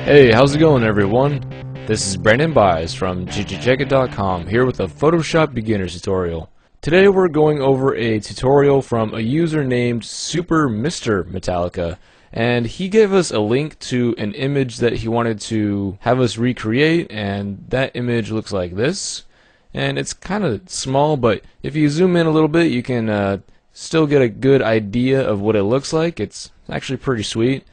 Hey, how's it going everyone? This is Brandon Byes from ggcheckit.com here with a Photoshop beginner's tutorial. Today we're going over a tutorial from a user named Super Mr. Metallica, and he gave us a link to an image that he wanted to have us recreate, and that image looks like this. And it's kind of small, but if you zoom in a little bit you can still get a good idea of what it looks like. It's actually pretty sweet.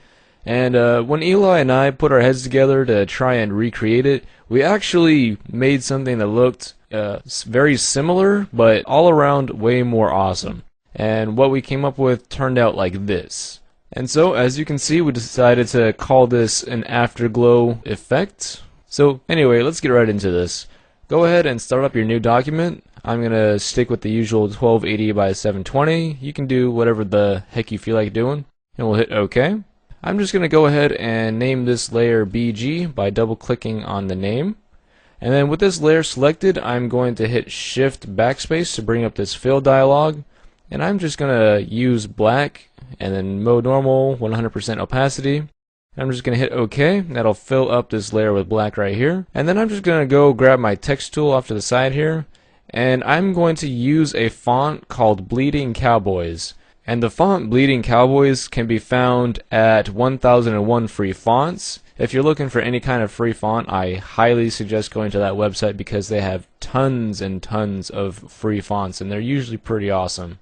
And when Eli and I put our heads together to try and recreate it, we actually made something that looked very similar, but all around way more awesome. And what we came up with turned out like this. And so, as you can see, we decided to call this an afterglow effect. So anyway, let's get right into this. Go ahead and start up your new document. I'm going to stick with the usual 1280 by 720. You can do whatever the heck you feel like doing. And we'll hit OK. I'm just going to go ahead and name this layer BG by double clicking on the name. And then with this layer selected, I'm going to hit Shift Backspace to bring up this fill dialog. And I'm just going to use black and then mode normal, 100% opacity. I'm just going to hit OK. That'll fill up this layer with black right here. And then I'm just going to go grab my text tool off to the side here. And I'm going to use a font called Bleeding Cowboys. And the font Bleeding Cowboys can be found at 1001 Free Fonts. If you're looking for any kind of free font, I highly suggest going to that website because they have tons and tons of free fonts and they're usually pretty awesome.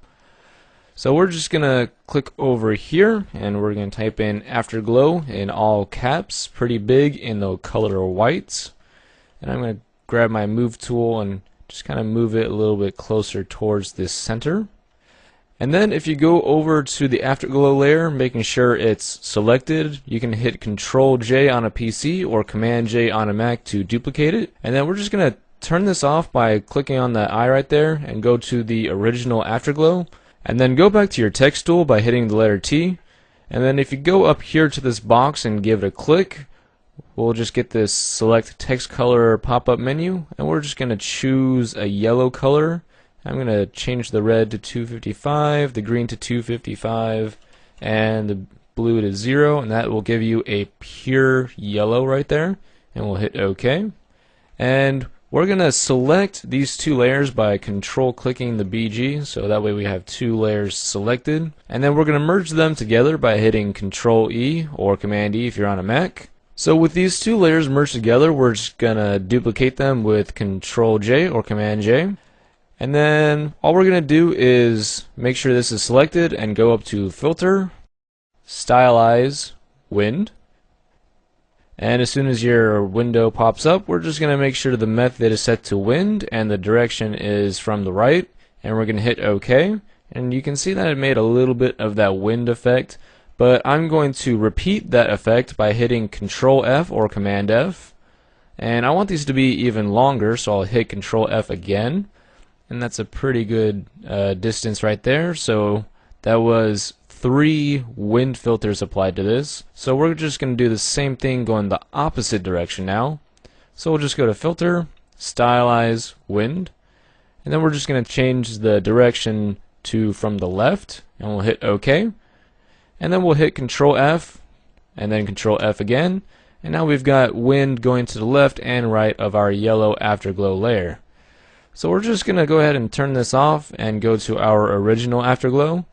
So we're just going to click over here and we're going to type in Afterglow in all caps, pretty big in the color white. And I'm going to grab my move tool and just kind of move it a little bit closer towards this center. And then if you go over to the Afterglow layer, making sure it's selected, you can hit Control J on a PC or Command J on a Mac to duplicate it. And then we're just going to turn this off by clicking on the eye right there and go to the original Afterglow. And then go back to your text tool by hitting the letter T. And then if you go up here to this box and give it a click, we'll just get this Select Text Color pop-up menu. And we're just going to choose a yellow color. I'm going to change the red to 255, the green to 255, and the blue to 0, and that will give you a pure yellow right there. And we'll hit OK. And we're going to select these two layers by control clicking the BG, so that way we have two layers selected. And then we're going to merge them together by hitting Control E or Command E if you're on a Mac. So with these two layers merged together, we're just going to duplicate them with Control J or Command J. And then all we're going to do is make sure this is selected and go up to Filter, Stylize, Wind. And as soon as your window pops up, we're just going to make sure the method is set to wind and the direction is from the right. And we're going to hit OK. And you can see that it made a little bit of that wind effect. But I'm going to repeat that effect by hitting Control F or Command F. And I want these to be even longer, so I'll hit Control F again. And that's a pretty good distance right there. So that was 3 wind filters applied to this. So we're just going to do the same thing going the opposite direction now. So we'll just go to Filter, Stylize, Wind. And then we're just going to change the direction to from the left. And we'll hit OK. And then we'll hit Control F and then Control F again. And now we've got wind going to the left and right of our yellow Afterglow layer. So we're just going to go ahead and turn this off and go to our original Afterglow.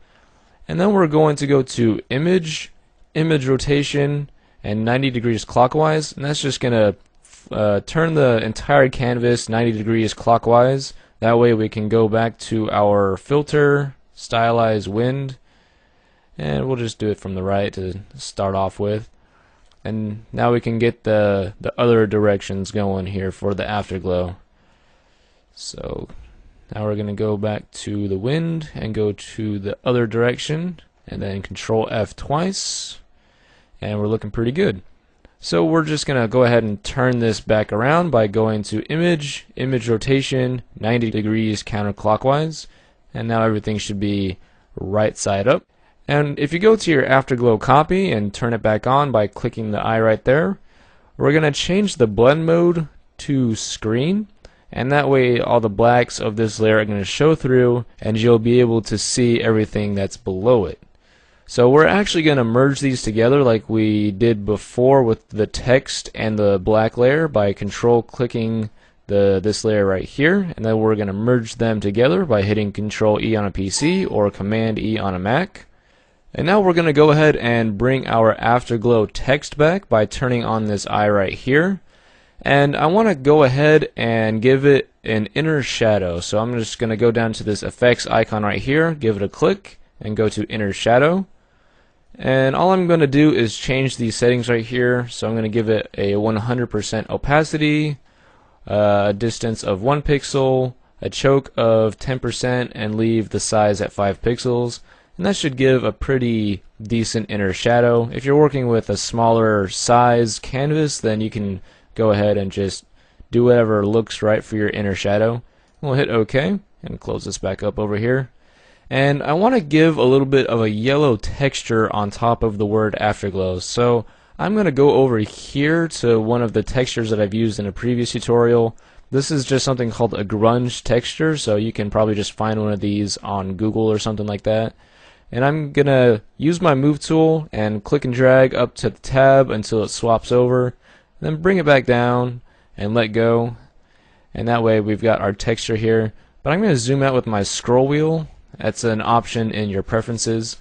And then we're going to go to Image, Image Rotation, and 90 degrees clockwise. And that's just going to turn the entire canvas 90 degrees clockwise. That way we can go back to our Filter, Stylize, Wind. And we'll just do it from the right to start off with. And now we can get the other directions going here for the Afterglow. So now we're going to go back to the wind and go to the other direction and then Control F twice and we're looking pretty good. So we're just going to go ahead and turn this back around by going to Image, Image Rotation, 90 degrees counterclockwise, and now everything should be right side up. And if you go to your Afterglow copy and turn it back on by clicking the eye right there, we're going to change the blend mode to screen. And that way all the blacks of this layer are going to show through and you'll be able to see everything that's below it. So we're actually going to merge these together like we did before with the text and the black layer by control clicking this layer right here, and then we're going to merge them together by hitting Control E on a PC or Command E on a Mac. And now we're going to go ahead and bring our Afterglow text back by turning on this eye right here. And I want to go ahead and give it an inner shadow. So I'm just going to go down to this effects icon right here, give it a click, and go to inner shadow. And all I'm going to do is change these settings right here. So I'm going to give it a 100% opacity, a distance of 1 pixel, a choke of 10%, and leave the size at 5 pixels. And that should give a pretty decent inner shadow. If you're working with a smaller size canvas, then you can go ahead and just do whatever looks right for your inner shadow. We'll hit OK and close this back up over here. And I want to give a little bit of a yellow texture on top of the word Afterglow. So I'm going to go over here to one of the textures that I've used in a previous tutorial. This is just something called a grunge texture, so you can probably just find one of these on Google or something like that. And I'm going to use my move tool and click and drag up to the tab until it swaps over. Then bring it back down and let go. And that way we've got our texture here. But I'm going to zoom out with my scroll wheel. That's an option in your preferences.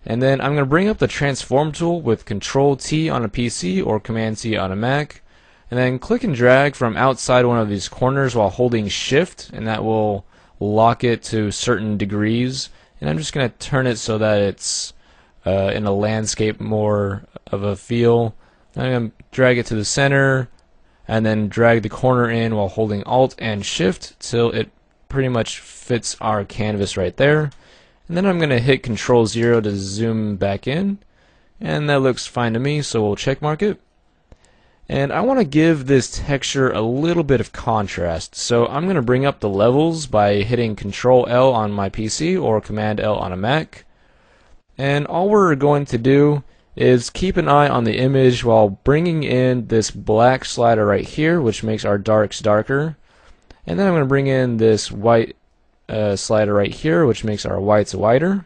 And then I'm going to bring up the transform tool with Control T on a PC or Command T on a Mac. And then click and drag from outside one of these corners while holding Shift, and that will lock it to certain degrees. And I'm just going to turn it so that it's in a landscape more of a feel. I'm going to drag it to the center and then drag the corner in while holding Alt and Shift till it pretty much fits our canvas right there. And then I'm going to hit Control 0 to zoom back in, and that looks fine to me, so we'll check mark it. And I want to give this texture a little bit of contrast, so I'm going to bring up the levels by hitting Control L on my PC or Command L on a Mac. And all we're going to do is keep an eye on the image while bringing in this black slider right here, which makes our darks darker. And then I'm going to bring in this white slider right here, which makes our whites whiter.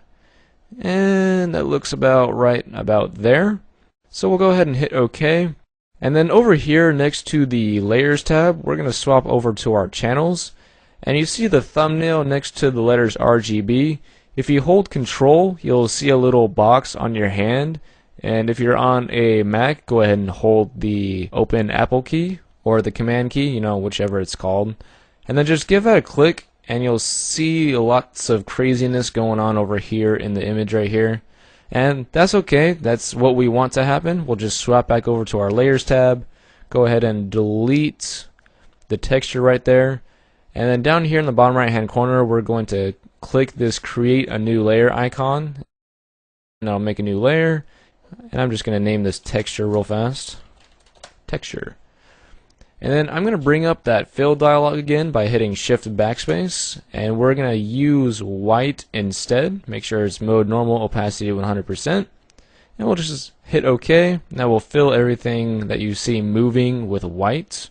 And that looks about right about there. So we'll go ahead and hit OK. And then over here next to the Layers tab, we're going to swap over to our channels. And you see the thumbnail next to the letters RGB. If you hold Control, you'll see a little box on your hand. And if you're on a Mac, go ahead and hold the Open Apple key or the Command key, you know, whichever it's called. And then just give that a click, and you'll see lots of craziness going on over here in the image right here. And that's okay, that's what we want to happen. We'll just swap back over to our Layers tab, go ahead and delete the texture right there. And then down here in the bottom right hand corner, we're going to click this Create a New Layer icon. And I'll make a new layer. And I'm just going to name this texture real fast. Texture. And then I'm going to bring up that fill dialog again by hitting Shift Backspace, and we're going to use white instead. Make sure it's mode normal, opacity 100%, and we'll just hit OK. That will fill everything that you see moving with white.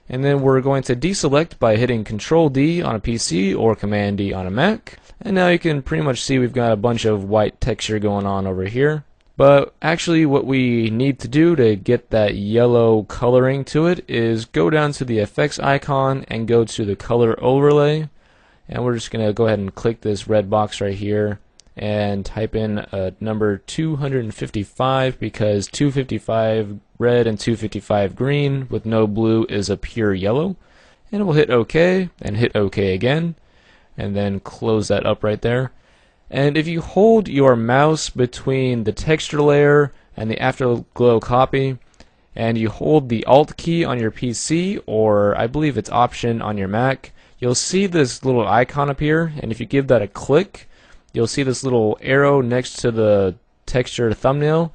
And then we're going to deselect by hitting Control D on a PC or Command D on a Mac. And now you can pretty much see we've got a bunch of white texture going on over here. But actually what we need to do to get that yellow coloring to it is go down to the effects icon and go to the color overlay, and we're just going to go ahead and click this red box right here and type in number 255, because 255 red and 255 green with no blue is a pure yellow. And we'll hit OK and hit OK again, and then close that up right there. And if you hold your mouse between the texture layer and the Afterglow copy, and you hold the Alt key on your PC, or I believe it's Option on your Mac, you'll see this little icon appear, and if you give that a click, you'll see this little arrow next to the texture thumbnail,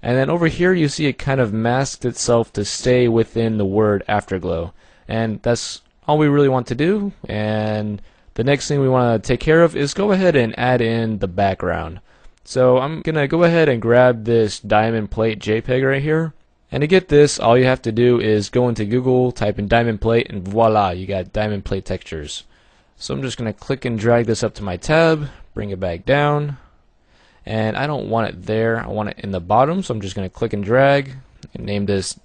and then over here you see it kind of masked itself to stay within the word Afterglow. And that's all we really want to do, and the next thing we want to take care of is go ahead and add in the background. So I'm going to go ahead and grab this diamond plate JPEG right here. And to get this, all you have to do is go into Google, type in diamond plate, and voila, you got diamond plate textures. So I'm just going to click and drag this up to my tab, bring it back down. and I don't want it there, I want it in the bottom, so I'm just going to click and drag and name this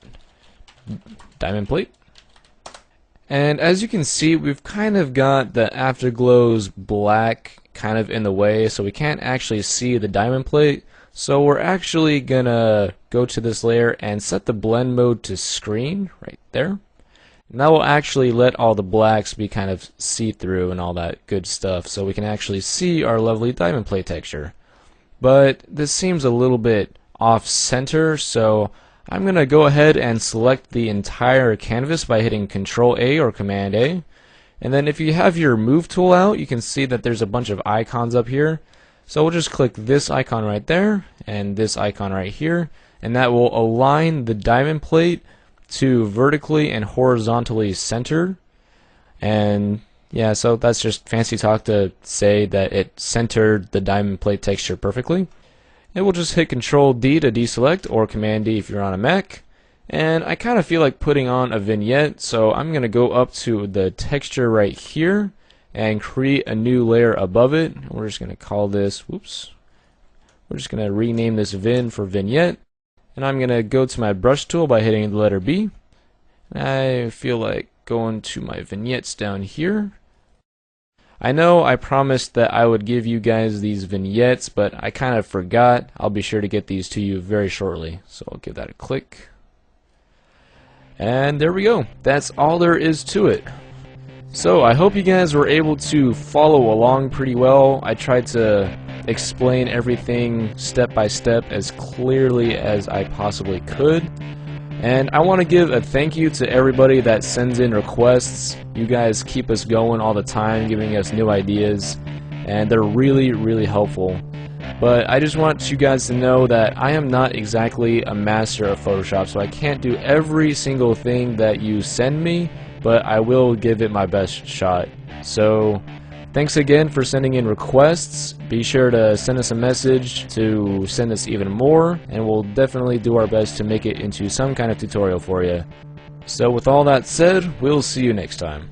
diamond plate. And as you can see, we've kind of got the afterglows black kind of in the way, so we can't actually see the diamond plate. So we're actually gonna go to this layer and set the blend mode to screen right there. And that will actually let all the blacks be kind of see-through and all that good stuff, so we can actually see our lovely diamond plate texture. But this seems a little bit off-center, so I'm gonna go ahead and select the entire canvas by hitting Control A or Command A. And then if you have your move tool out, you can see that there's a bunch of icons up here. So we'll just click this icon right there and this icon right here, and that will align the diamond plate to vertically and horizontally centered. And yeah, so that's just fancy talk to say that it centered the diamond plate texture perfectly. And we'll just hit Control D to deselect, or Command D if you're on a Mac. And I kind of feel like putting on a vignette, so I'm going to go up to the texture right here and create a new layer above it. We're just going to call this, we're just going to rename this Vin for vignette. And I'm going to go to my brush tool by hitting the letter B. And I feel like going to my vignettes down here. I know I promised that I would give you guys these vignettes, but I kind of forgot. I'll be sure to get these to you very shortly. So I'll give that a click. And there we go. That's all there is to it. So I hope you guys were able to follow along pretty well. I tried to explain everything step by step as clearly as I possibly could. And I want to give a thank you to everybody that sends in requests. You guys keep us going all the time, giving us new ideas, and they're really helpful. But I just want you guys to know that I am not exactly a master of Photoshop, so I can't do every single thing that you send me, but I will give it my best shot. So thanks again for sending in requests. Be sure to send us a message to send us even more, and we'll definitely do our best to make it into some kind of tutorial for you. So with all that said, we'll see you next time.